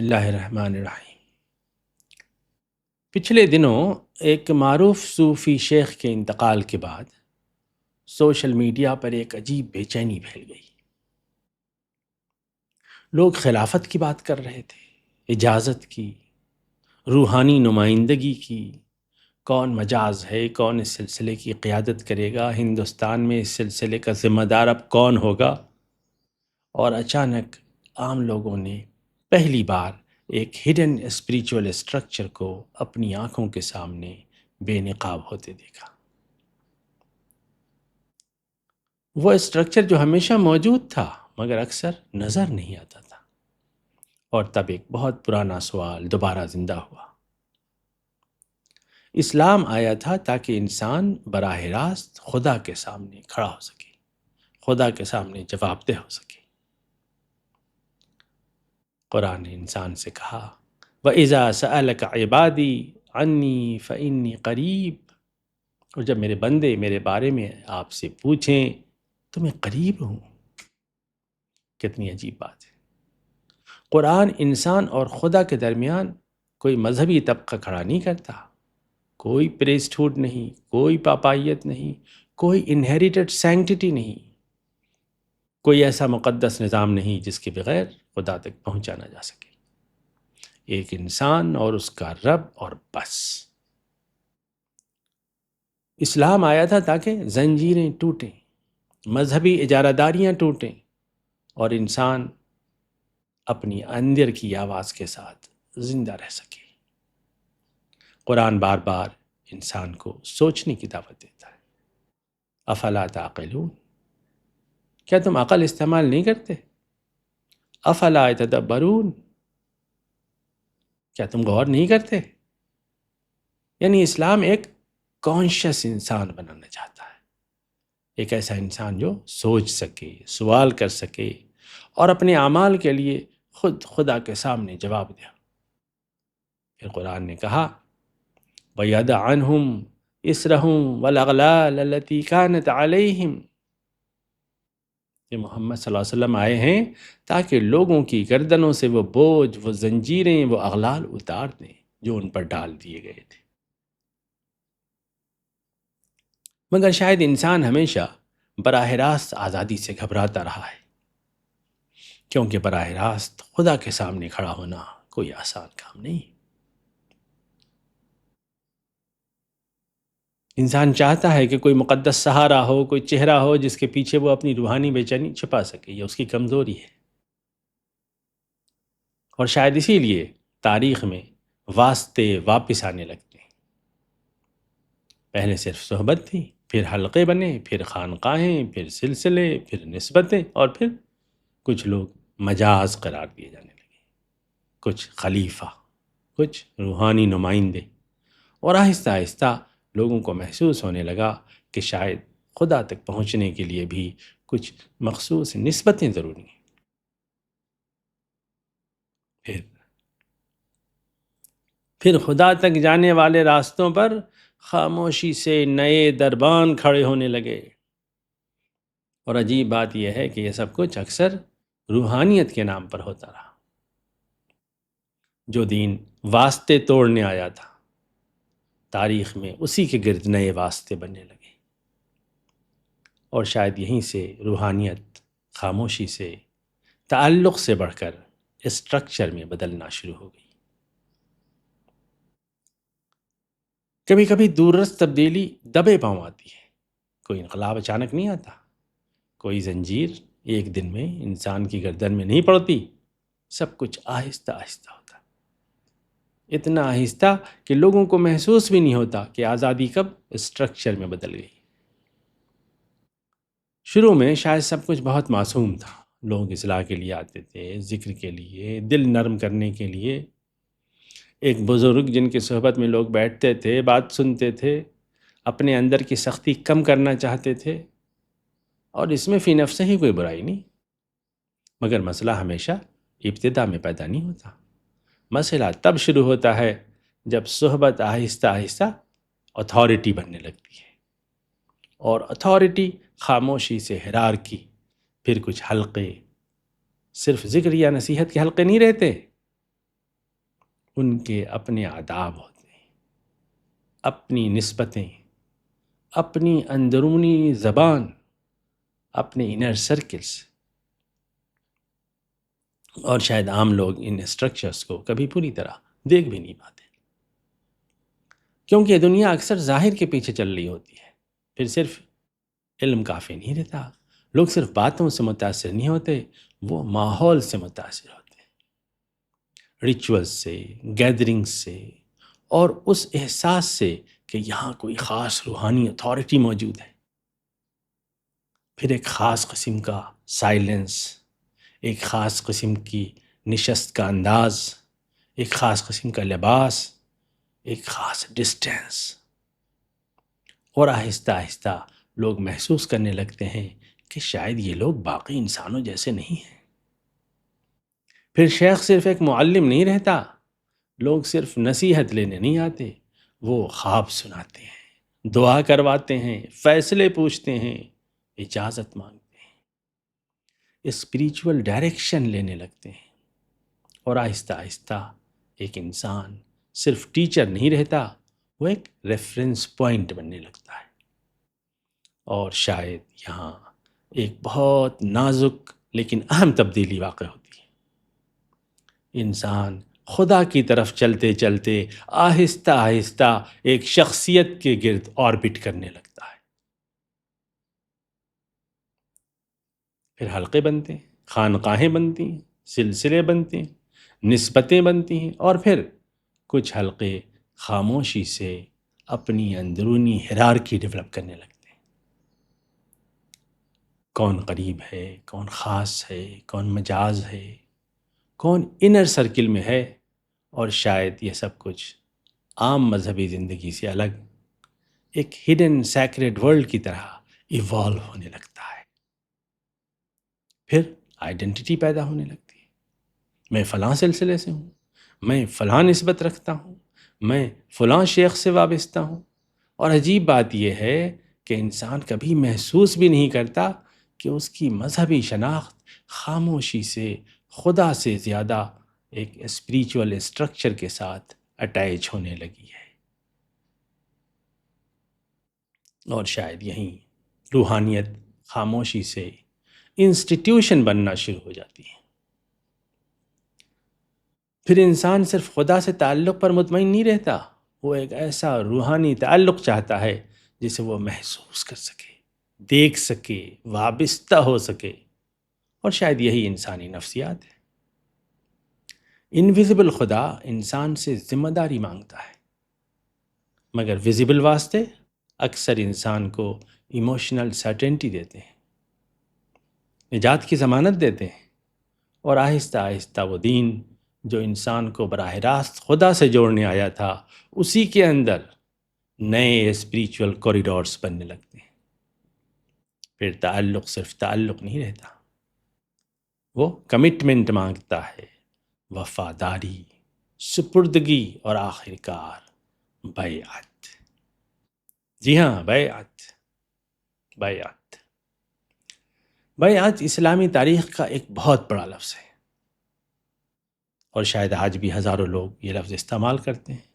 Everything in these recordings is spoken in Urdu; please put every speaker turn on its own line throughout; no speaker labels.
اللہ الرحمن الرحیم۔ پچھلے دنوں ایک معروف صوفی شیخ کے انتقال کے بعد سوشل میڈیا پر ایک عجیب بے چینی پھیل گئی۔ لوگ خلافت کی بات کر رہے تھے، اجازت کی، روحانی نمائندگی کی، کون مجاز ہے، کون اس سلسلے کی قیادت کرے گا، ہندوستان میں اس سلسلے کا ذمہ دار اب کون ہوگا۔ اور اچانک عام لوگوں نے پہلی بار ایک ہڈن اسپریچول اسٹرکچر کو اپنی آنکھوں کے سامنے بے نقاب ہوتے دیکھا۔ وہ اسٹرکچر جو ہمیشہ موجود تھا مگر اکثر نظر نہیں آتا تھا، اور تب ایک بہت پرانا سوال دوبارہ زندہ ہوا۔ اسلام آیا تھا تاکہ انسان براہ راست خدا کے سامنے کھڑا ہو سکے، خدا کے سامنے جواب دہ ہو سکے۔ قرآن نے انسان سے کہا وَإِذَا سَأَلَكَ عِبَادِي عَنِّي فَإِنِّي قَرِيب، اور جب میرے بندے میرے بارے میں آپ سے پوچھیں تو میں قریب ہوں۔ کتنی عجیب بات ہے۔ قرآن انسان اور خدا کے درمیان کوئی مذہبی طبقہ کھڑا نہیں کرتا، کوئی پریسٹہوڈ نہیں، کوئی پاپائیت نہیں، کوئی انہیریٹڈ سینکٹٹی نہیں، کوئی ایسا مقدس نظام نہیں جس کے بغیر خدا تک پہنچا نہ جا سکے۔ ایک انسان اور اس کا رب اور بس۔ اسلام آیا تھا تاکہ زنجیریں ٹوٹیں، مذہبی اجارہ داریاں ٹوٹیں، اور انسان اپنی اندر کی آواز کے ساتھ زندہ رہ سکے۔ قرآن بار بار انسان کو سوچنے کی دعوت دیتا ہے۔ افلا تعقلون، کیا تم عقل استعمال نہیں کرتے؟ افلا یتدبرون، کیا تم غور نہیں کرتے؟ یعنی اسلام ایک کانشیس انسان بنانا چاہتا ہے، ایک ایسا انسان جو سوچ سکے، سوال کر سکے، اور اپنے اعمال کے لیے خود خدا کے سامنے جواب دے۔ پھر قرآن نے کہا وَيَدَعْ عَنْهُمْ إِسْرَهُمْ وَالْأَغْلَالَ الَّتِي كَانَتْ عَلَيْهِمْ، کہ محمد صلی اللہ علیہ وسلم آئے ہیں تاکہ لوگوں کی گردنوں سے وہ بوجھ، وہ زنجیریں، وہ اغلال اتار دیں جو ان پر ڈال دیے گئے تھے۔ مگر شاید انسان ہمیشہ براہ راست آزادی سے گھبراتا رہا ہے، کیونکہ براہ راست خدا کے سامنے کھڑا ہونا کوئی آسان کام نہیں۔ انسان چاہتا ہے کہ کوئی مقدس سہارا ہو، کوئی چہرہ ہو جس کے پیچھے وہ اپنی روحانی بے چینی چھپا سکے، یہ اس کی کمزوری ہے۔ اور شاید اسی لیے تاریخ میں واسطے واپس آنے لگتے ہیں۔ پہلے صرف صحبت تھی، پھر حلقے بنے، پھر خانقاہیں، پھر سلسلے، پھر نسبتیں، اور پھر کچھ لوگ مجاز قرار دیے جانے لگے، کچھ خلیفہ، کچھ روحانی نمائندے، اور آہستہ آہستہ لوگوں کو محسوس ہونے لگا کہ شاید خدا تک پہنچنے کے لیے بھی کچھ مخصوص نسبتیں ضروری ہیں۔ پھر خدا تک جانے والے راستوں پر خاموشی سے نئے دربان کھڑے ہونے لگے۔ اور عجیب بات یہ ہے کہ یہ سب کچھ اکثر روحانیت کے نام پر ہوتا رہا۔ جو دین واسطے توڑنے آیا تھا، تاریخ میں اسی کے گرد نئے واسطے بننے لگے، اور شاید یہیں سے روحانیت خاموشی سے، تعلق سے بڑھ کر اسٹرکچر میں بدلنا شروع ہو گئی۔ کبھی کبھی دوررس تبدیلی دبے پاؤں آتی ہے، کوئی انقلاب اچانک نہیں آتا، کوئی زنجیر ایک دن میں انسان کی گردن میں نہیں پڑتی، سب کچھ آہستہ آہستہ ہوتا، اتنا آہستہ کہ لوگوں کو محسوس بھی نہیں ہوتا کہ آزادی کب اسٹرکچر میں بدل گئی۔ شروع میں شاید سب کچھ بہت معصوم تھا، لوگ اصلاح کے لیے آتے تھے، ذکر کے لیے، دل نرم کرنے کے لیے، ایک بزرگ جن کی صحبت میں لوگ بیٹھتے تھے، بات سنتے تھے، اپنے اندر کی سختی کم کرنا چاہتے تھے، اور اس میں فی نفسہ ہی کوئی برائی نہیں۔ مگر مسئلہ ہمیشہ ابتدا میں پیدا نہیں ہوتا، مسئلہ تب شروع ہوتا ہے جب صحبت آہستہ آہستہ اتھارٹی بننے لگتی ہے، اور اتھارٹی خاموشی سے ہیرارکی، پھر کچھ حلقے، صرف ذکر یا نصیحت کے حلقے نہیں رہتے، ان کے اپنے آداب ہوتے ہیں، اپنی نسبتیں، اپنی اندرونی زبان، اپنے انر سرکلز، اور شاید عام لوگ ان اسٹرکچرز کو کبھی پوری طرح دیکھ بھی نہیں پاتے، کیونکہ دنیا اکثر ظاہر کے پیچھے چل رہی ہوتی ہے۔ پھر صرف علم کافی نہیں رہتا، لوگ صرف باتوں سے متاثر نہیں ہوتے، وہ ماحول سے متاثر ہوتے ہیں، ریچولز سے، گیدرنگ سے، اور اس احساس سے کہ یہاں کوئی خاص روحانی اتھارٹی موجود ہے۔ پھر ایک خاص قسم کا سائلنس، ایک خاص قسم کی نشست کا انداز، ایک خاص قسم کا لباس، ایک خاص ڈسٹینس، اور آہستہ آہستہ لوگ محسوس کرنے لگتے ہیں کہ شاید یہ لوگ باقی انسانوں جیسے نہیں ہیں۔ پھر شیخ صرف ایک معلم نہیں رہتا، لوگ صرف نصیحت لینے نہیں آتے، وہ خواب سناتے ہیں، دعا کرواتے ہیں، فیصلے پوچھتے ہیں، اجازت مانگتے ہیں، اسپریچول ڈائریکشن لینے لگتے ہیں، اور آہستہ آہستہ ایک انسان صرف ٹیچر نہیں رہتا، وہ ایک ریفرنس پوائنٹ بننے لگتا ہے۔ اور شاید یہاں ایک بہت نازک لیکن اہم تبدیلی واقع ہوتی ہے۔ انسان خدا کی طرف چلتے چلتے آہستہ آہستہ ایک شخصیت کے گرد آربٹ کرنے لگتا ہے۔ پھر حلقے بنتے ہیں، خانقاہیں بنتی ہیں، سلسلے بنتے ہیں، نسبتیں بنتی ہیں، اور پھر کچھ حلقے خاموشی سے اپنی اندرونی ہیرارکی ڈیولپ کرنے لگتے ہیں۔ کون قریب ہے، کون خاص ہے، کون مجاز ہے، کون انر سرکل میں ہے، اور شاید یہ سب کچھ عام مذہبی زندگی سے الگ ایک ہڈن سیکریڈ ورلڈ کی طرح ایوالو ہونے لگتا ہے۔ پھر آئیڈینٹی پیدا ہونے لگتی ہے، میں فلاں سلسلے سے ہوں، میں فلاں نسبت رکھتا ہوں، میں فلاں شیخ سے وابستہ ہوں، اور عجیب بات یہ ہے کہ انسان کبھی محسوس بھی نہیں کرتا کہ اس کی مذہبی شناخت خاموشی سے خدا سے زیادہ ایک اسپریچول اسٹرکچر کے ساتھ اٹیچ ہونے لگی ہے۔ اور شاید یہیں روحانیت خاموشی سے انسٹیٹیوشن بننا شروع ہو جاتی ہے۔ پھر انسان صرف خدا سے تعلق پر مطمئن نہیں رہتا، وہ ایک ایسا روحانی تعلق چاہتا ہے جسے وہ محسوس کر سکے، دیکھ سکے، وابستہ ہو سکے، اور شاید یہی انسانی نفسیات ہے۔ انویزیبل خدا انسان سے ذمہ داری مانگتا ہے، مگر ویزیبل واسطے اکثر انسان کو ایموشنل سرٹینٹی دیتے ہیں، نجات کی ضمانت دیتے ہیں، اور آہستہ آہستہ وہ دین جو انسان کو براہ راست خدا سے جوڑنے آیا تھا، اسی کے اندر نئے اسپریچول کوریڈورز بننے لگتے ہیں۔ پھر تعلق صرف تعلق نہیں رہتا، وہ کمٹمنٹ مانگتا ہے، وفاداری، سپردگی، اور آخر کار بیعت۔ جی ہاں، بیعت۔ بیعت بیعت اسلامی تاریخ کا ایک بہت بڑا لفظ ہے، اور شاید آج بھی ہزاروں لوگ یہ لفظ استعمال کرتے ہیں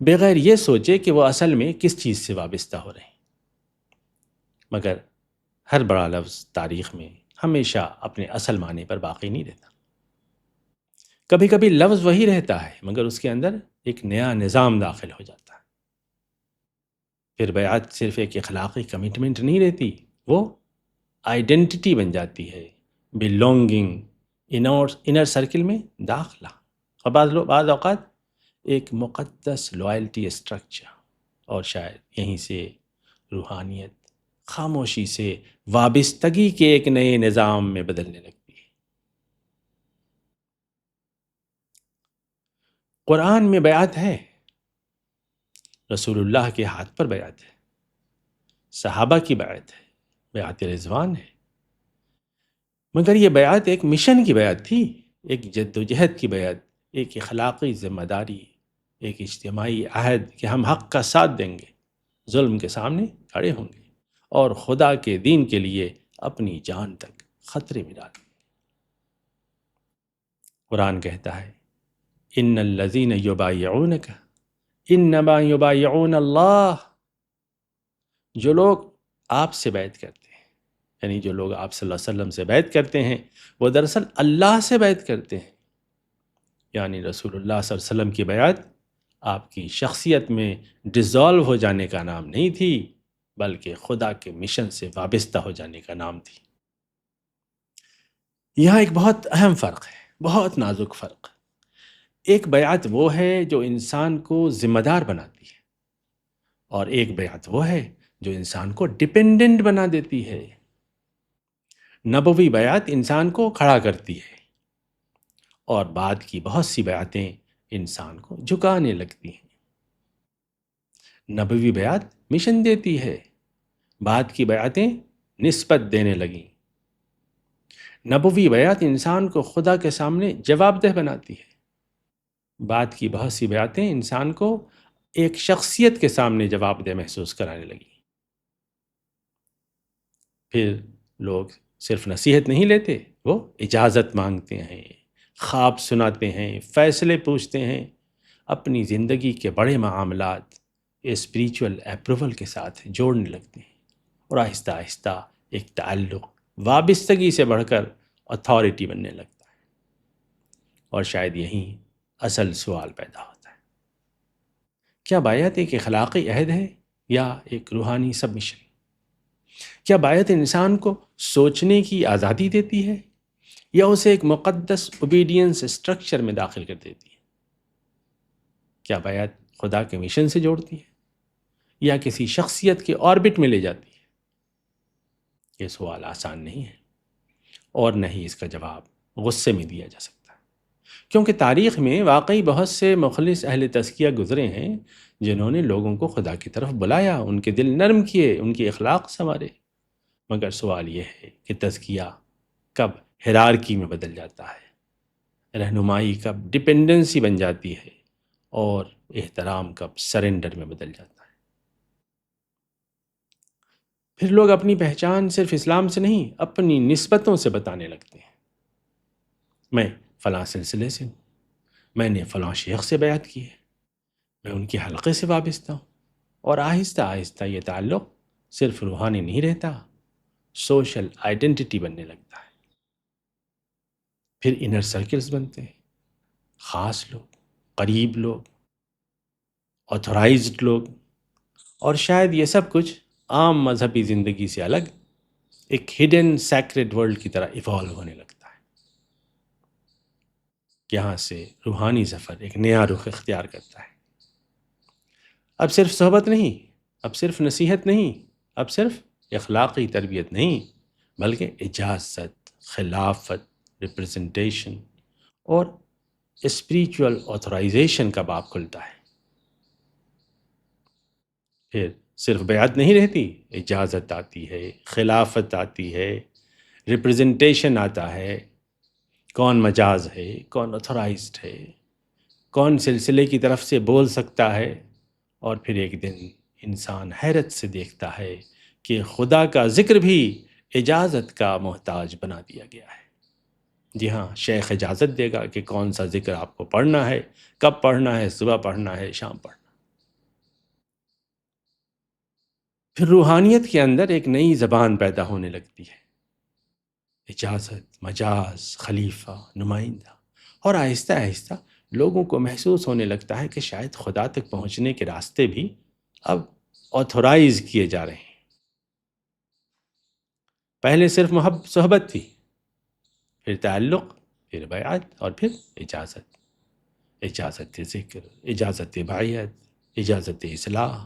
بغیر یہ سوچے کہ وہ اصل میں کس چیز سے وابستہ ہو رہے ہیں۔ مگر ہر بڑا لفظ تاریخ میں ہمیشہ اپنے اصل معنی پر باقی نہیں رہتا۔ کبھی کبھی لفظ وہی رہتا ہے مگر اس کے اندر ایک نیا نظام داخل ہو جاتا ہے۔ پھر بیعت صرف ایک اخلاقی کمٹمنٹ نہیں رہتی، وہ آئیڈینٹی بن جاتی ہے، بلونگنگ، انر سرکل میں داخلہ، اور بعض اوقات ایک مقدس لوائلٹی اسٹرکچر، اور شاید یہیں سے روحانیت خاموشی سے وابستگی کے ایک نئے نظام میں بدلنے لگتی ہے۔ قرآن میں بیعت ہے، رسول اللہ کے ہاتھ پر بیعت ہے، صحابہ کی بیعت ہے، بیعت رضوان ہے، مگر یہ بیعت ایک مشن کی بیعت تھی، ایک جد و جہد کی بیعت، ایک اخلاقی ذمہ داری، ایک اجتماعی عہد کہ ہم حق کا ساتھ دیں گے، ظلم کے سامنے کھڑے ہوں گے، اور خدا کے دین کے لیے اپنی جان تک خطرے میں ڈالیں گے۔ قرآن کہتا ہے ان الذین یبایعونک انما یبایعون اللہ، جو لوگ آپ سے بیعت کرتے ہیں، یعنی جو لوگ آپ صلی اللہ علیہ وسلم سے بیعت کرتے ہیں، وہ دراصل اللہ سے بیعت کرتے ہیں۔ یعنی رسول اللہ صلی اللہ علیہ وسلم کی بیعت آپ کی شخصیت میں ڈیزالو ہو جانے کا نام نہیں تھی، بلکہ خدا کے مشن سے وابستہ ہو جانے کا نام تھی۔ یہاں ایک بہت اہم فرق ہے، بہت نازک فرق۔ ایک بیعت وہ ہے جو انسان کو ذمہ دار بناتی ہے، اور ایک بیعت وہ ہے جو انسان کو ڈیپینڈنٹ بنا دیتی ہے۔ نبوی بیعت انسان کو کھڑا کرتی ہے، اور بعد کی بہت سی بیعتیں انسان کو جھکانے لگتی ہیں۔ نبوی بیعت مشن دیتی ہے، بعد کی بیعتیں نسبت دینے لگیں۔ نبوی بیعت انسان کو خدا کے سامنے جواب دہ بناتی ہے، بعد کی بہت سی بیعتیں انسان کو ایک شخصیت کے سامنے جواب دہ محسوس کرانے لگی۔ پھر لوگ صرف نصیحت نہیں لیتے، وہ اجازت مانگتے ہیں، خواب سناتے ہیں، فیصلے پوچھتے ہیں، اپنی زندگی کے بڑے معاملات اسپریچول اپروول کے ساتھ جوڑنے لگتے ہیں، اور آہستہ آہستہ ایک تعلق وابستگی سے بڑھ کر اتھارٹی بننے لگتا ہے۔ اور شاید یہیں اصل سوال پیدا ہوتا ہے، کیا بیعت ایک اخلاقی عہد ہے یا ایک روحانی سبمیشن؟ کیا بیعت انسان کو سوچنے کی آزادی دیتی ہے یا اسے ایک مقدس اوبیڈینس اسٹرکچر میں داخل کر دیتی ہے؟ کیا بیعت خدا کے مشن سے جوڑتی ہے یا کسی شخصیت کے آربٹ میں لے جاتی ہے؟ یہ سوال آسان نہیں ہے، اور نہ ہی اس کا جواب غصے میں دیا جا سکتا، کیونکہ تاریخ میں واقعی بہت سے مخلص اہل تزکیہ گزرے ہیں جنہوں نے لوگوں کو خدا کی طرف بلایا، ان کے دل نرم کیے، ان کی اخلاق سنوارے۔ مگر سوال یہ ہے کہ تزکیہ کب ہیرارکی میں بدل جاتا ہے، رہنمائی کب ڈپینڈنسی بن جاتی ہے، اور احترام کب سرنڈر میں بدل جاتا ہے۔ پھر لوگ اپنی پہچان صرف اسلام سے نہیں، اپنی نسبتوں سے بتانے لگتے ہیں۔ میں فلاں سلسلے سے ہوں، میں نے فلاں شیخ سے بیعت کی ہے، میں ان کے حلقے سے وابستہ ہوں، اور آہستہ آہستہ یہ تعلق صرف روحانی نہیں رہتا، سوشل آئیڈینٹی بننے لگتا ہے۔ پھر انر سرکلز بنتے ہیں، خاص لوگ، قریب لوگ، آتھورائزڈ لوگ، اور شاید یہ سب کچھ عام مذہبی زندگی سے الگ ایک ہڈن سیکرڈ ورلڈ کی طرح ایوالو ہونے لگتا ہے۔ یہاں سے روحانی سفر ایک نیا رخ اختیار کرتا ہے۔ اب صرف صحبت نہیں، اب صرف نصیحت نہیں، اب صرف اخلاقی تربیت نہیں، بلکہ اجازت، خلافت، ریپرزنٹیشن اور اسپریچول آتھورائزیشن کا باب کھلتا ہے۔ پھر صرف بیعت نہیں رہتی، اجازت آتی ہے، خلافت آتی ہے، ریپرزنٹیشن آتا ہے، کون مجاز ہے، کون آتھورائزڈ ہے، کون سلسلے کی طرف سے بول سکتا ہے، اور پھر ایک دن انسان حیرت سے دیکھتا ہے کہ خدا کا ذکر بھی اجازت کا محتاج بنا دیا گیا ہے۔ جی ہاں، شیخ اجازت دے گا کہ کون سا ذکر آپ کو پڑھنا ہے، کب پڑھنا ہے، صبح پڑھنا ہے، شام پڑھنا۔ پھر روحانیت کے اندر ایک نئی زبان پیدا ہونے لگتی ہے، اجازت، مجاز، خلیفہ، نمائندہ، اور آہستہ آہستہ لوگوں کو محسوس ہونے لگتا ہے کہ شاید خدا تک پہنچنے کے راستے بھی اب آتھورائز کیے جا رہے ہیں۔ پہلے صرف صحبت تھی، پھر تعلق، پھر بیعت، اور پھر اجازت، اجازت ذکر، اجازت بیعت، اجازت اصلاح،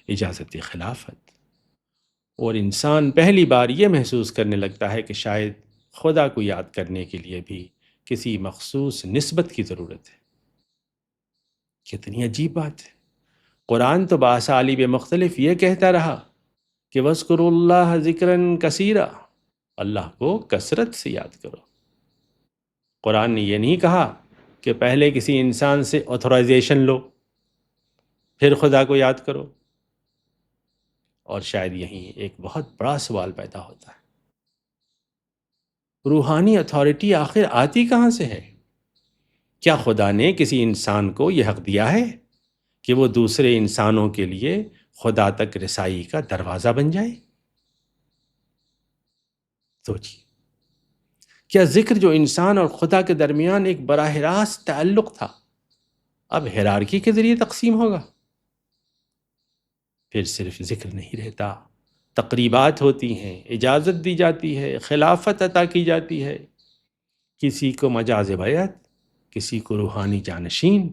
اجازت خلافت۔ اور انسان پہلی بار یہ محسوس کرنے لگتا ہے کہ شاید خدا کو یاد کرنے کے لیے بھی کسی مخصوص نسبت کی ضرورت ہے۔ کتنی عجیب بات ہے، قرآن تو باسالیب مختلف یہ کہتا رہا کہ وَاذْكُرُوا اللَّهَ ذِكْرًا كَثِيرًا، اللہ کو کثرت سے یاد کرو۔ قرآن نے یہ نہیں کہا کہ پہلے کسی انسان سے آتھورائزیشن لو، پھر خدا کو یاد کرو۔ اور شاید یہیں ایک بہت بڑا سوال پیدا ہوتا ہے، روحانی اتھارٹی آخر آتی کہاں سے ہے؟ کیا خدا نے کسی انسان کو یہ حق دیا ہے کہ وہ دوسرے انسانوں کے لیے خدا تک رسائی کا دروازہ بن جائے؟ سوچیے، کیا ذکر جو انسان اور خدا کے درمیان ایک براہ راست تعلق تھا اب ہیرارکی کے ذریعے تقسیم ہوگا؟ پھر صرف ذکر نہیں رہتا، تقریبات ہوتی ہیں، اجازت دی جاتی ہے، خلافت عطا کی جاتی ہے، کسی کو مجاز بیعت، کسی کو روحانی جانشین،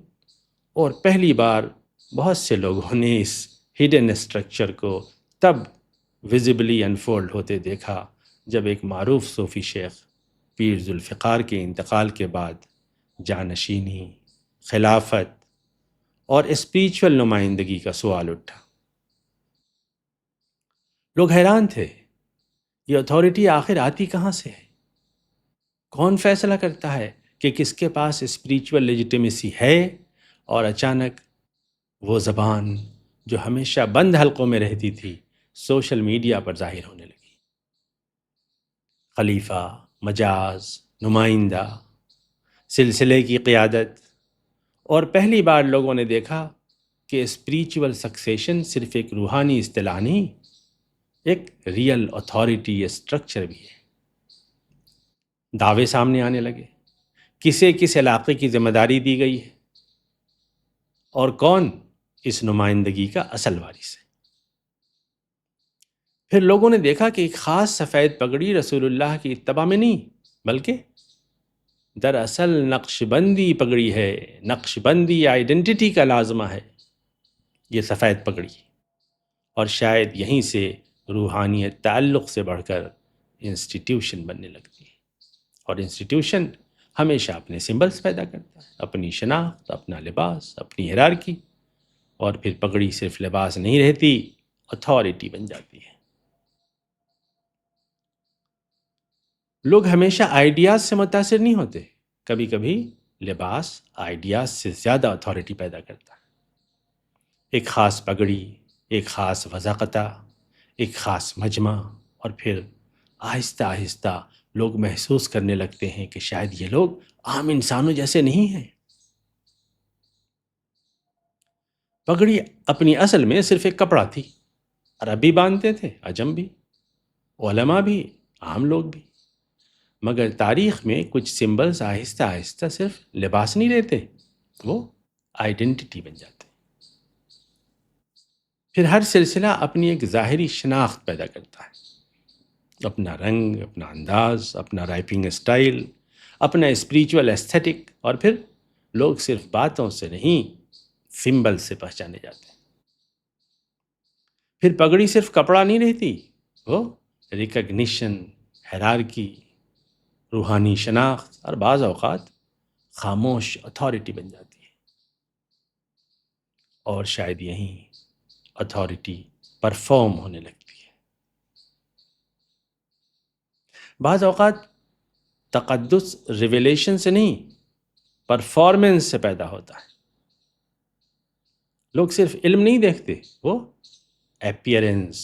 اور پہلی بار بہت سے لوگوں نے اس ہڈن اسٹرکچر کو تب ویزیبلی انفولڈ ہوتے دیکھا جب ایک معروف صوفی شیخ پیر ذوالفقار کے انتقال کے بعد جانشینی، خلافت اور اسپریچول نمائندگی کا سوال اٹھا۔ لوگ حیران تھے، یہ اتھارٹی آخر آتی کہاں سے ہے؟ کون فیصلہ کرتا ہے کہ کس کے پاس اسپریچول لیجیٹیمیسی ہے؟ اور اچانک وہ زبان جو ہمیشہ بند حلقوں میں رہتی تھی سوشل میڈیا پر ظاہر ہونے لگی۔ خلیفہ، مجاز، نمائندہ، سلسلے کی قیادت، اور پہلی بار لوگوں نے دیکھا کہ اسپریچول سکسیشن صرف ایک روحانی اصطلاح نہیں، ایک ریئل اتھارٹی اسٹرکچر بھی ہے۔ دعوے سامنے آنے لگے، کسے کس علاقے کی ذمہ داری دی گئی ہے اور کون اس نمائندگی کا اصل وارث ہے۔ پھر لوگوں نے دیکھا کہ ایک خاص سفید پگڑی رسول اللہ کی اتباع میں نہیں، بلکہ دراصل نقش بندی پگڑی ہے، نقش بندی آئیڈنٹیٹی کا لازمہ ہے یہ سفید پگڑی، اور شاید یہیں سے روحانیت تعلق سے بڑھ کر انسٹیٹیوشن بننے لگتی ہے۔ اور انسٹیٹیوشن ہمیشہ اپنے سمبلز پیدا کرتا ہے، اپنی شناخت، اپنا لباس، اپنی ہیرارکی، اور پھر پگڑی صرف لباس نہیں رہتی، اتھارٹی بن جاتی ہے۔ لوگ ہمیشہ آئیڈیاز سے متاثر نہیں ہوتے، کبھی کبھی لباس آئیڈیاز سے زیادہ اتھارٹی پیدا کرتا ہے۔ ایک خاص پگڑی، ایک خاص وضاقتہ، ایک خاص مجمع، اور پھر آہستہ آہستہ لوگ محسوس کرنے لگتے ہیں کہ شاید یہ لوگ عام انسانوں جیسے نہیں ہیں۔ پگڑی اپنی اصل میں صرف ایک کپڑا تھی، عربی باندھتے تھے، عجم بھی، علماء بھی، عام لوگ بھی، مگر تاریخ میں کچھ سمبلز آہستہ آہستہ صرف لباس نہیں رہتے، وہ آئیڈنٹیٹی بن جاتے۔ پھر ہر سلسلہ اپنی ایک ظاہری شناخت پیدا کرتا ہے، اپنا رنگ، اپنا انداز، اپنا رائپنگ اسٹائل، اپنا اسپریچول ایستھیٹک، اور پھر لوگ صرف باتوں سے نہیں، سمبل سے پہچانے جاتے ہیں۔ پھر پگڑی صرف کپڑا نہیں رہتی، وہ ریکگنیشن، ہیرارکی، روحانی شناخت، اور بعض اوقات خاموش اتھارٹی بن جاتی ہے۔ اور شاید یہیں اتھارٹی پرفارم ہونے لگتی ہے۔ بعض اوقات تقدس ریویلیشن سے نہیں، پرفارمنس سے پیدا ہوتا ہے۔ لوگ صرف علم نہیں دیکھتے، وہ اپیئرنس،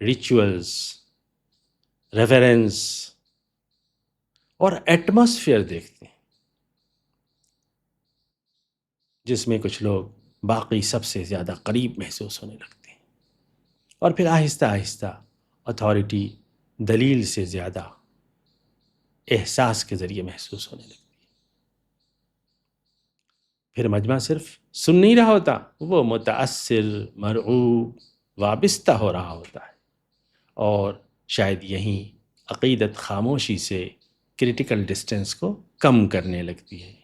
ریچولز، ریفرنس اور ایٹماسفیئر دیکھتے ہیں، جس میں کچھ لوگ باقی سب سے زیادہ قریب محسوس ہونے لگتے ہیں۔ اور پھر آہستہ آہستہ اتھارٹی دلیل سے زیادہ احساس کے ذریعے محسوس ہونے لگتی ہے۔ پھر مجمع صرف سن نہیں رہا ہوتا، وہ متاثر، مرعوب، وابستہ ہو رہا ہوتا ہے، اور شاید یہیں عقیدت خاموشی سے کریٹیکل ڈسٹنس کو کم کرنے لگتی ہے۔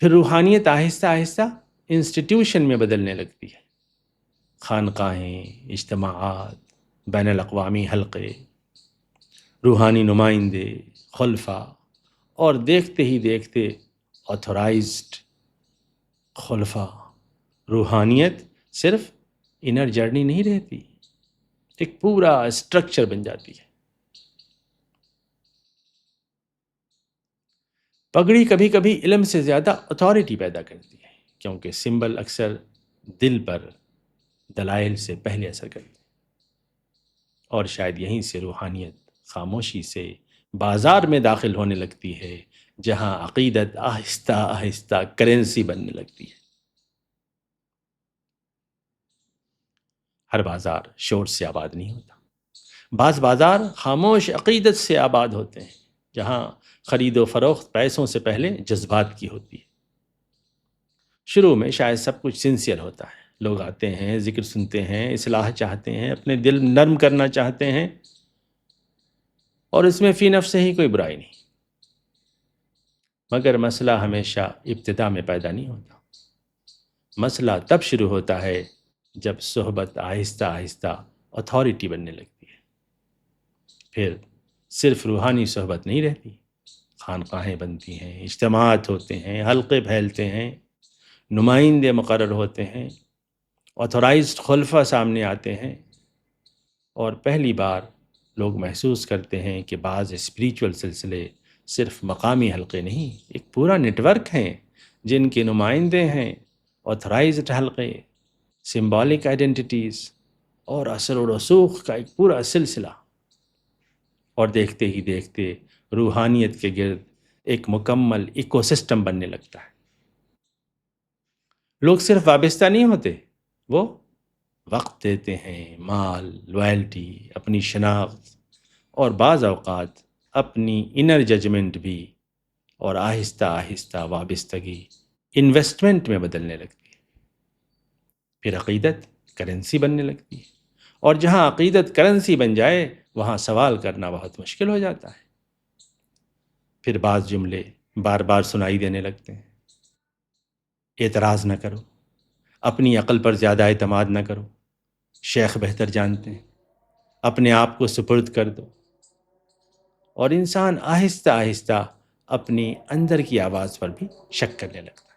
پھر روحانیت آہستہ آہستہ انسٹیٹیوشن میں بدلنے لگتی ہے، خانقاہیں، اجتماعات، بین الاقوامی حلقے، روحانی نمائندے، خلفاء، اور دیکھتے ہی دیکھتے آتھورائزڈ خلفاء۔ روحانیت صرف انر جرنی نہیں رہتی، ایک پورا اسٹرکچر بن جاتی ہے۔ پگڑی کبھی کبھی علم سے زیادہ اتھارٹی پیدا کرتی ہے، کیونکہ سمبل اکثر دل پر دلائل سے پہلے اثر کرتے ہیں، اور شاید یہیں سے روحانیت خاموشی سے بازار میں داخل ہونے لگتی ہے، جہاں عقیدت آہستہ آہستہ کرنسی بننے لگتی ہے۔ ہر بازار شور سے آباد نہیں ہوتا، بعض بازار خاموش عقیدت سے آباد ہوتے ہیں، جہاں خرید و فروخت پیسوں سے پہلے جذبات کی ہوتی ہے۔ شروع میں شاید سب کچھ سنسیئر ہوتا ہے، لوگ آتے ہیں، ذکر سنتے ہیں، اصلاح چاہتے ہیں، اپنے دل نرم کرنا چاہتے ہیں، اور اس میں فی نفس ہی کوئی برائی نہیں۔ مگر مسئلہ ہمیشہ ابتدا میں پیدا نہیں ہوتا، مسئلہ تب شروع ہوتا ہے جب صحبت آہستہ آہستہ اتھارٹی بننے لگتی ہے۔ پھر صرف روحانی صحبت نہیں رہتی، خانقاہیں بنتی ہیں، اجتماعات ہوتے ہیں، حلقے پھیلتے ہیں، نمائندے مقرر ہوتے ہیں، آتھورائزڈ خلفاء سامنے آتے ہیں، اور پہلی بار لوگ محسوس کرتے ہیں کہ بعض اسپریچول سلسلے صرف مقامی حلقے نہیں، ایک پورا نیٹ ورک ہیں جن کے نمائندے ہیں، آتھورائزڈ حلقے، سمبولک آئیڈینٹیٹیز، اور اثر و رسوخ کا ایک پورا سلسلہ، اور دیکھتے ہی دیکھتے روحانیت کے گرد ایک مکمل ایکو سسٹم بننے لگتا ہے۔ لوگ صرف وابستہ نہیں ہوتے، وہ وقت دیتے ہیں، مال، لوائلٹی، اپنی شناخت، اور بعض اوقات اپنی انر ججمنٹ بھی، اور آہستہ آہستہ وابستگی انویسٹمنٹ میں بدلنے لگتی ہے۔ پھر عقیدت کرنسی بننے لگتی ہے، اور جہاں عقیدت کرنسی بن جائے وہاں سوال کرنا بہت مشکل ہو جاتا ہے۔ پھر بعض جملے بار بار سنائی دینے لگتے ہیں: اعتراض نہ کرو، اپنی عقل پر زیادہ اعتماد نہ کرو، شیخ بہتر جانتے ہیں، اپنے آپ کو سپرد کر دو، اور انسان آہستہ آہستہ اپنی اندر کی آواز پر بھی شک کرنے لگتا ہے۔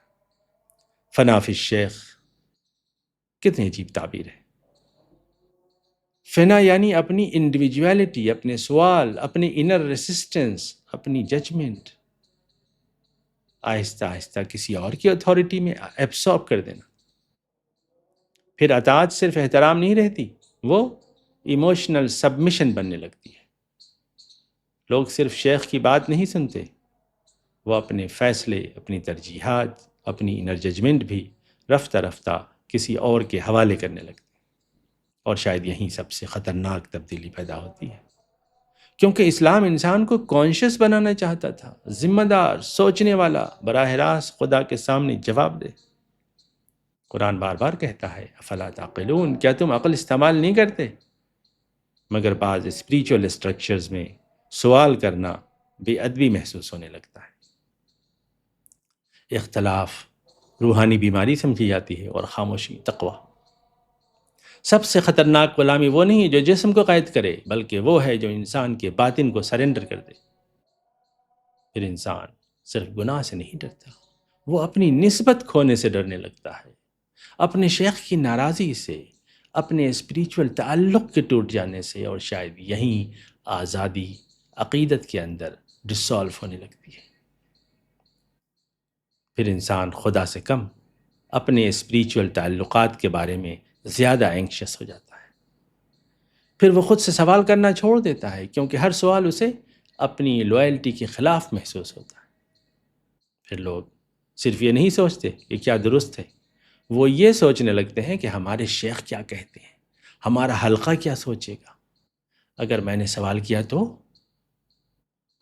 فنا فی الشیخ، کتنی عجیب تعبیر ہے۔ فنا یعنی اپنی انڈیویجویلٹی، اپنے سوال، اپنی انر ریسسٹنس، اپنی ججمنٹ آہستہ آہستہ کسی اور کی اتھارٹی میں ایبسارب کر دینا۔ پھر اطاعت صرف احترام نہیں رہتی، وہ ایموشنل سبمیشن بننے لگتی ہے۔ لوگ صرف شیخ کی بات نہیں سنتے، وہ اپنے فیصلے، اپنی ترجیحات، اپنی انر ججمنٹ بھی رفتہ رفتہ کسی اور کے حوالے کرنے لگتے ہیں، اور شاید یہیں سب سے خطرناک تبدیلی پیدا ہوتی ہے، کیونکہ اسلام انسان کو کانشیس بنانا چاہتا تھا، ذمہ دار، سوچنے والا، براہ راست خدا کے سامنے جواب دے۔ قرآن بار بار کہتا ہے: افلا تعقلون، کیا تم عقل استعمال نہیں کرتے؟ مگر بعض اسپریچول اسٹرکچرز میں سوال کرنا بے ادبی محسوس ہونے لگتا ہے۔ اختلاف روحانی بیماری سمجھی جاتی ہے، اور خاموشی تقویٰ۔ سب سے خطرناک غلامی وہ نہیں جو جسم کو قید کرے، بلکہ وہ ہے جو انسان کے باطن کو سرنڈر کر دے۔ پھر انسان صرف گناہ سے نہیں ڈرتا، وہ اپنی نسبت کھونے سے ڈرنے لگتا ہے، اپنے شیخ کی ناراضی سے، اپنے اسپریچول تعلق کے ٹوٹ جانے سے، اور شاید یہیں آزادی عقیدت کے اندر ڈسالو ہونے لگتی ہے۔ پھر انسان خدا سے کم اپنے اسپریچول تعلقات کے بارے میں زیادہ اینکشس ہو جاتا ہے۔ پھر وہ خود سے سوال کرنا چھوڑ دیتا ہے، کیونکہ ہر سوال اسے اپنی لوائلٹی کے خلاف محسوس ہوتا ہے۔ پھر لوگ صرف یہ نہیں سوچتے کہ کیا درست ہے، وہ یہ سوچنے لگتے ہیں کہ ہمارے شیخ کیا کہتے ہیں، ہمارا حلقہ کیا سوچے گا اگر میں نے سوال کیا تو۔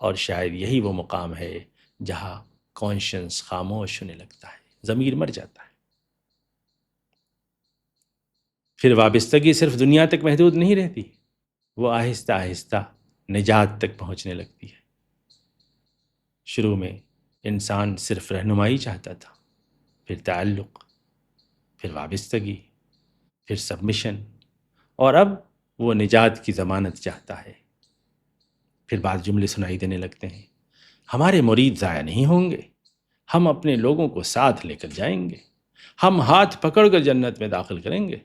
اور شاید یہی وہ مقام ہے جہاں کانشنس خاموش ہونے لگتا ہے، ضمیر مر جاتا ہے۔ پھر وابستگی صرف دنیا تک محدود نہیں رہتی، وہ آہستہ آہستہ نجات تک پہنچنے لگتی ہے۔ شروع میں انسان صرف رہنمائی چاہتا تھا، پھر تعلق، پھر وابستگی، پھر سبمیشن، اور اب وہ نجات کی ضمانت چاہتا ہے۔ پھر بعض جملے سنائی دینے لگتے ہیں: ہمارے مرید ضائع نہیں ہوں گے، ہم اپنے لوگوں کو ساتھ لے کر جائیں گے، ہم ہاتھ پکڑ کر جنت میں داخل کریں گے۔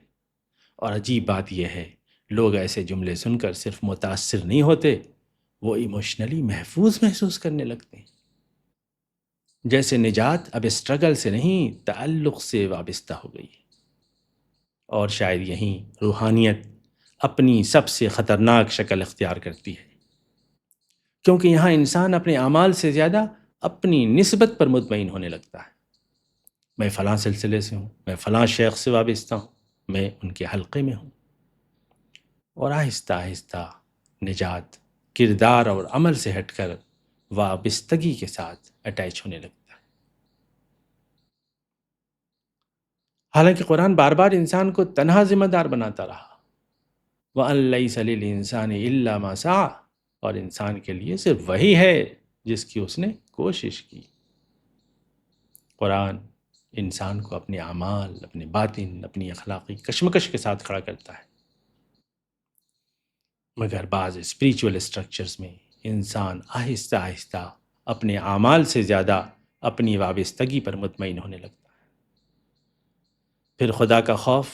اور عجیب بات یہ ہے، لوگ ایسے جملے سن کر صرف متاثر نہیں ہوتے، وہ ایموشنلی محفوظ محسوس کرنے لگتے ہیں، جیسے نجات اب اسٹرگل سے نہیں، تعلق سے وابستہ ہو گئی۔ اور شاید یہیں روحانیت اپنی سب سے خطرناک شکل اختیار کرتی ہے، کیونکہ یہاں انسان اپنے اعمال سے زیادہ اپنی نسبت پر مطمئن ہونے لگتا ہے. میں فلاں سلسلے سے ہوں، میں فلاں شیخ سے وابستہ ہوں، میں ان کے حلقے میں ہوں. اور آہستہ آہستہ نجات کردار اور عمل سے ہٹ کر وابستگی کے ساتھ اٹیچ ہونے لگتا ہے. حالانکہ قرآن بار بار انسان کو تنہا ذمہ دار بناتا رہا. وَأَن لَيْسَ لِلْإِنسَانِ إِلَّا مَا سَعَى، اور انسان کے لیے صرف وہی ہے جس کی اس نے کوشش کی. قرآن انسان کو اپنے اعمال، اپنے باطن، اپنی اخلاقی کشمکش کے ساتھ کھڑا کرتا ہے. مگر بعض اسپریچول اسٹرکچرز میں انسان آہستہ آہستہ اپنے اعمال سے زیادہ اپنی وابستگی پر مطمئن ہونے لگتا ہے. پھر خدا کا خوف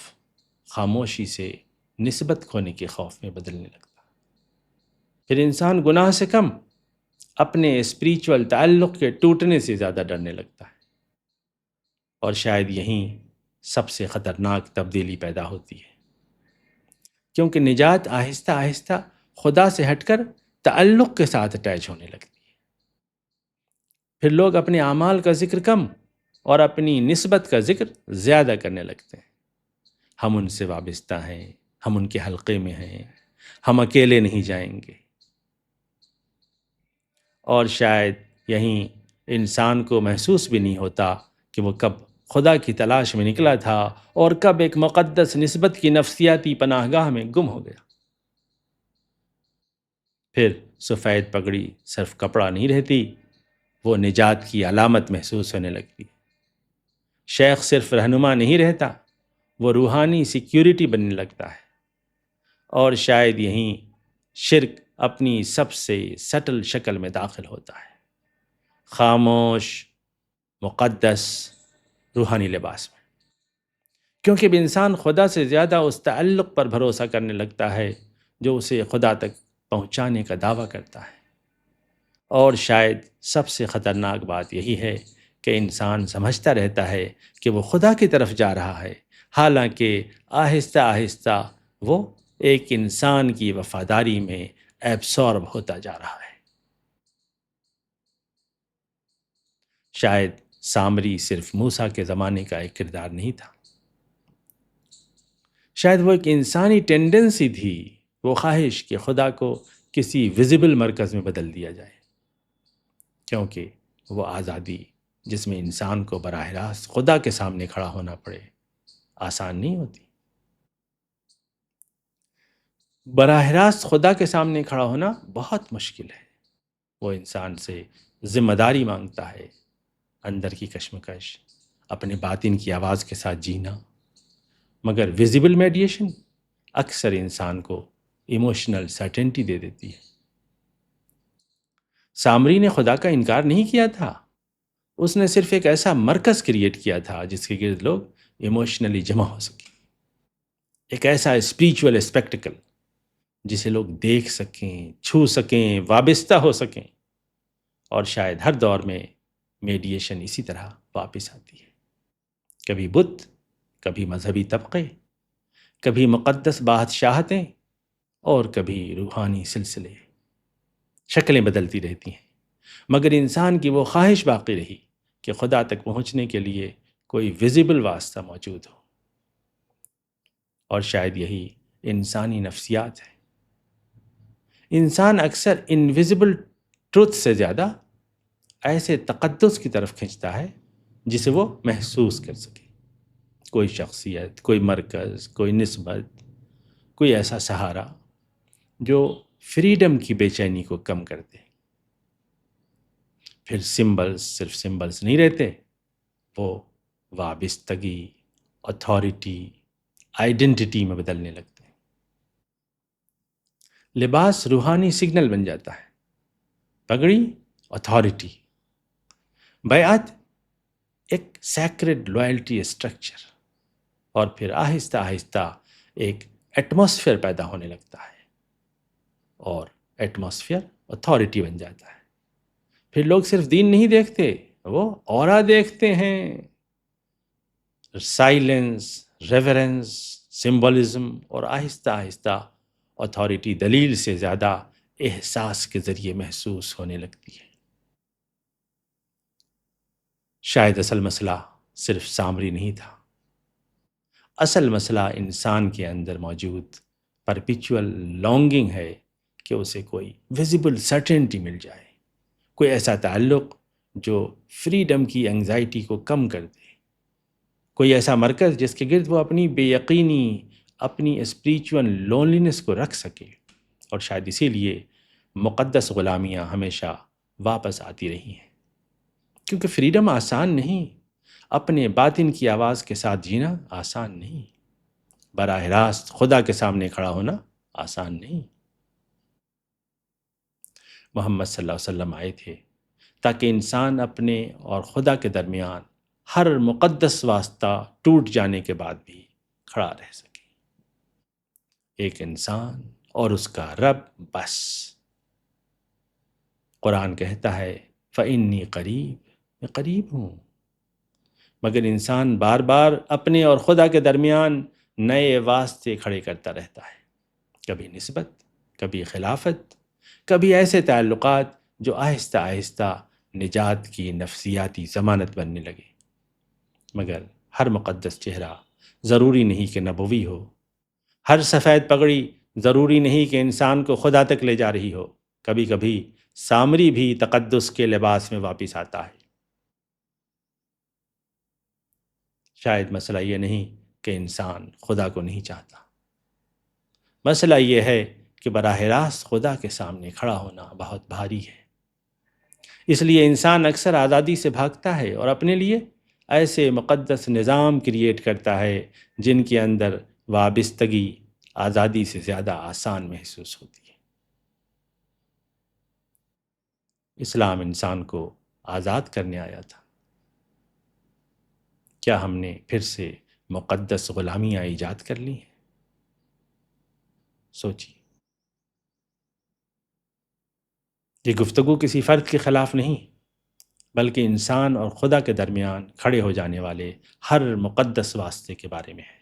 خاموشی سے نسبت کھونے کے خوف میں بدلنے لگتا ہے. پھر انسان گناہ سے کم اپنے اسپریچول تعلق کے ٹوٹنے سے زیادہ ڈرنے لگتا ہے. اور شاید یہیں سب سے خطرناک تبدیلی پیدا ہوتی ہے، کیونکہ نجات آہستہ آہستہ خدا سے ہٹ کر تعلق کے ساتھ اٹیچ ہونے لگتی ہے. پھر لوگ اپنے اعمال کا ذکر کم اور اپنی نسبت کا ذکر زیادہ کرنے لگتے ہیں. ہم ان سے وابستہ ہیں، ہم ان کے حلقے میں ہیں، ہم اکیلے نہیں جائیں گے. اور شاید یہیں انسان کو محسوس بھی نہیں ہوتا کہ وہ کب خدا کی تلاش میں نکلا تھا اور کب ایک مقدس نسبت کی نفسیاتی پناہ گاہ میں گم ہو گیا. پھر سفید پگڑی صرف کپڑا نہیں رہتی، وہ نجات کی علامت محسوس ہونے لگتی. شیخ صرف رہنما نہیں رہتا، وہ روحانی سیکیورٹی بننے لگتا ہے. اور شاید یہیں شرک اپنی سب سے سٹل شکل میں داخل ہوتا ہے، خاموش، مقدس، روحانی لباس میں. کیونکہ اب انسان خدا سے زیادہ اس تعلق پر بھروسہ کرنے لگتا ہے جو اسے خدا تک پہنچانے کا دعویٰ کرتا ہے. اور شاید سب سے خطرناک بات یہی ہے کہ انسان سمجھتا رہتا ہے کہ وہ خدا کی طرف جا رہا ہے، حالانکہ آہستہ آہستہ وہ ایک انسان کی وفاداری میں ایبسارب ہوتا جا رہا ہے. شاید سامری صرف موسیٰ کے زمانے کا ایک کردار نہیں تھا، شاید وہ ایک انسانی ٹینڈنسی تھی، وہ خواہش کہ خدا کو کسی ویزیبل مرکز میں بدل دیا جائے. کیونکہ وہ آزادی جس میں انسان کو براہ راست خدا کے سامنے کھڑا ہونا پڑے آسان نہیں ہوتی. براہ راست خدا کے سامنے کھڑا ہونا بہت مشکل ہے. وہ انسان سے ذمہ داری مانگتا ہے، اندر کی کشمکش، اپنے باطن کی آواز کے ساتھ جینا. مگر ویزیبل میڈیشن اکثر انسان کو ایموشنل سرٹینٹی دے دیتی ہے. سامری نے خدا کا انکار نہیں کیا تھا، اس نے صرف ایک ایسا مرکز کریٹ کیا تھا جس کے گرد لوگ ایموشنلی جمع ہو سکیں، ایک ایسا اسپریچول اسپیکٹیکل جسے لوگ دیکھ سکیں، چھو سکیں، وابستہ ہو سکیں. اور شاید ہر دور میں میڈیشن اسی طرح واپس آتی ہے، کبھی بت، کبھی مذہبی طبقے، کبھی مقدس بادشاہتیں، اور کبھی روحانی سلسلے. شکلیں بدلتی رہتی ہیں، مگر انسان کی وہ خواہش باقی رہی کہ خدا تک پہنچنے کے لیے کوئی ویزیبل واسطہ موجود ہو. اور شاید یہی انسانی نفسیات ہے. انسان اکثر انویزیبل ٹروتھ سے زیادہ ایسے تقدس کی طرف کھنچتا ہے جسے وہ محسوس کر سکے. کوئی شخصیت، کوئی مرکز، کوئی نسبت، کوئی ایسا سہارا جو فریڈم کی بے چینی کو کم کر دے. پھر سمبلز صرف سمبلز نہیں رہتے، وہ وابستگی، اتھارٹی، آئیڈینٹی میں بدلنے لگتے ہیں. لباس روحانی سگنل بن جاتا ہے، پگڑی اتھارٹی، بیعت ایک سیکرڈ لائلٹی اسٹرکچر، اور پھر آہستہ آہستہ ایک ایٹماسفیئر پیدا ہونے لگتا ہے، اور ایٹماسفیئر اتھارٹی بن جاتا ہے. پھر لوگ صرف دین نہیں دیکھتے، وہ اورا دیکھتے ہیں، سائلنس، ریورنس، سمبولزم، اور آہستہ آہستہ اتھارٹی دلیل سے زیادہ احساس کے ذریعے محسوس ہونے لگتی ہے. شاید اصل مسئلہ صرف سامری نہیں تھا، اصل مسئلہ انسان کے اندر موجود پرپیچول لانگنگ ہے کہ اسے کوئی ویزیبل سرٹینٹی مل جائے، کوئی ایسا تعلق جو فریڈم کی انگزائٹی کو کم کر دے، کوئی ایسا مرکز جس کے گرد وہ اپنی بے یقینی، اپنی اسپریچول لونلینس کو رکھ سکے۔ اور شاید اسی لیے مقدس غلامیاں ہمیشہ واپس آتی رہی ہیں، کیونکہ فریڈم آسان نہیں، اپنے باطن کی آواز کے ساتھ جینا آسان نہیں، براہ راست خدا کے سامنے کھڑا ہونا آسان نہیں۔ محمد صلی اللہ علیہ وسلم آئے تھے تاکہ انسان اپنے اور خدا کے درمیان ہر مقدس واسطہ ٹوٹ جانے کے بعد بھی کھڑا رہ سکے۔ ایک انسان اور اس کا رب بس۔ قرآن کہتا ہے فَإِنِّي قریب، میں قریب ہوں، مگر انسان بار بار اپنے اور خدا کے درمیان نئے واسطے کھڑے کرتا رہتا ہے، کبھی نسبت، کبھی خلافت، کبھی ایسے تعلقات جو آہستہ آہستہ نجات کی نفسیاتی ضمانت بننے لگے۔ مگر ہر مقدس چہرہ ضروری نہیں کہ نبوی ہو، ہر سفید پگڑی ضروری نہیں کہ انسان کو خدا تک لے جا رہی ہو، کبھی کبھی سامری بھی تقدس کے لباس میں واپس آتا ہے۔ شاید مسئلہ یہ نہیں کہ انسان خدا کو نہیں چاہتا، مسئلہ یہ ہے کہ براہ راست خدا کے سامنے کھڑا ہونا بہت بھاری ہے۔ اس لیے انسان اکثر آزادی سے بھاگتا ہے اور اپنے لیے ایسے مقدس نظام کریٹ کرتا ہے جن کے اندر وابستگی آزادی سے زیادہ آسان محسوس ہوتی ہے۔ اسلام انسان کو آزاد کرنے آیا تھا، کیا ہم نے پھر سے مقدس غلامیاں ایجاد کر لی ہیں؟ سوچیے۔ یہ گفتگو کسی فرد کے خلاف نہیں، بلکہ انسان اور خدا کے درمیان کھڑے ہو جانے والے ہر مقدس واسطے کے بارے میں ہے۔